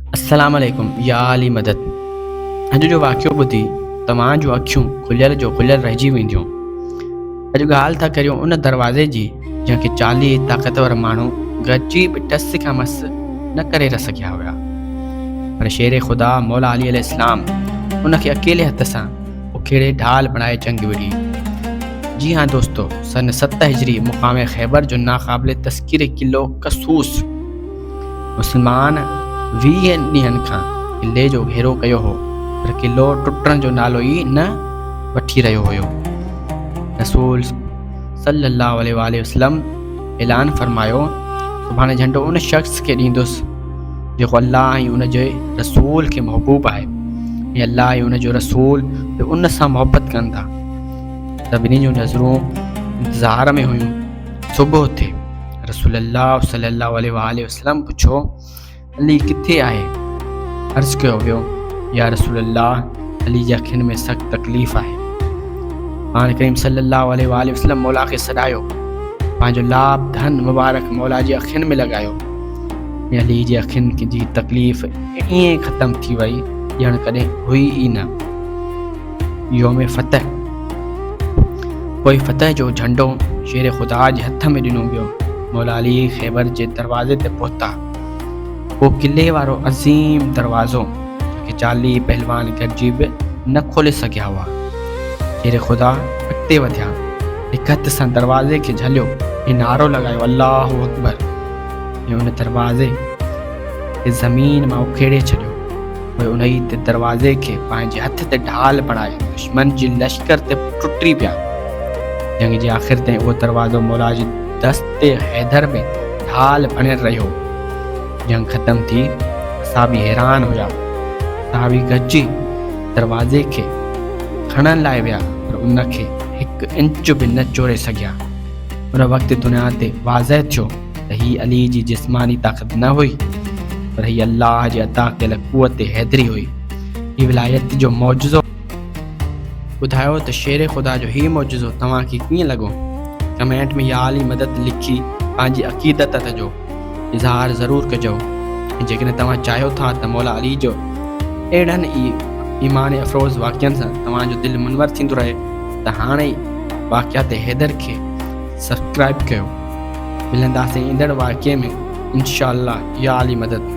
अस्सलाम वालेकुम या अली मदद। अॼु जो वाक़ियो ॿुधी तव्हां जूं अखियूं खुलियल जो खुलियल रहिजी वेंदियूं। अॼु ॻाल्हि था करियूं उन दरवाज़े जी जंहिंखे 40 ताक़तवर माण्हू गॾिजी बि टस खां मस न करे सघिया हुआ, पर शेर ख़ुदा मौला अली अलैहिस्सलाम उनखे अकेले हथ सां उखेड़े ढाल बणाए जंग विढ़ी। जी हाँ दोस्तो, सन 7 हिजरी मुक़ाम ख़ैबर जो नाक़ाबिले तस्कीर किलो कसूस मुस्लमान 20 ॾींहनि खां किले जो घेरो कयो हो, पर किलो टुटण जो नालो ई न वठी रहियो हुयो। रसूल सल्लल्लाहु अलैहि वसल्लम ऐलान फरमायो, सुभाणे झंडो उन शख़्स खे ॾींदुसि जेको अल्लाह ऐं उन जे रसूल खे महबूब आहे, ऐं अल्लाह ऐं उन जो रसूल बि उन सां मोहबत कनि था। सभिनी जूं नज़रूं इंतज़ार में हुयूं। सुबुह थिए, रसूलुल्लाह सल्लल्लाहु अलैहि वसल्लम पुछो, अली किथे आहे? अर्ज़ु कयो वियो, या रसूलल्लाह, अली जे अखियुनि में सख़्त तकलीफ़ आहे। पाण करीम सल्लल्लाहु अलैहि वसल्लम मौला खे सॾायो, पंहिंजो लाभ धन मुबारक मौला जी अखियुनि में लॻायो, ऐं अली जी अखियुनि जी तकलीफ़ ईअं ख़तमु थी वई ॼण कॾहिं हुई ई न। योम फ़तह, कोई फ़तह जो झंडो शेर ख़ुदा जे हथ में ॾिनो वियो। मौला अली ख़ैबर जे दरवाज़े ते पहुता। वो किले वारो अज़ीम दरवाज़ो जंहिंखे 40 पहलवान गॾिजी बि न खोले सघिया हुआ। शेर ख़ुदा अॻिते वधिया, हिकु हथ सां दरवाज़े खे झलियो ऐं नारो लॻायो, अल्लाहु अकबर, ऐं उन दरवाज़े खे ज़मीन मां उखेड़े छॾियो। पोइ उन ई ते दरवाज़े खे पंहिंजे हथ ते ढाल बणाए दुश्मन जी लश्कर ते टुटी पिया। जंग जे आख़िर ताईं उहो दरवाज़ो मौला जी दस्ते हैदर में ढाल बणियल रहियो। जंग ख़तमु थी, असां बि हैरान हुआ। सहाबी गॾिजी दरवाज़े खे खणण लाइ विया, पर उनखे हिकु इंच बि न चोरे सघिया। उन वक़्तु दुनिया ते वाज़ह थियो त हीअ अली जी जिस्मानी ताक़त न हुई, पर हीअ अल्लाह जे अता कयल क़ुवत हैदरी हुई। हीअ विलायत जो मौजज़ो ॿुधायो त शेर ख़ुदा जो हीअ मौजज़ो तव्हांखे कीअं लॻो? कमेंट में या अली मदद लिखी पंहिंजी अक़ीदत जो इज़हार ज़रूरु कजो। ऐं जेकॾहिं तव्हां चाहियो था त मौला अली जो अहिड़नि ईमान अफ़रोज़ वाक़िअनि सां तव्हांजो दिलि मुनवर थींदो रहे, त हाणे ई वाक़िआत हैदर खे सब्सक्राइब कयो। मिलंदासीं ईंदड़ वाक़िए में इंशाअल्लाह। या अली मदद।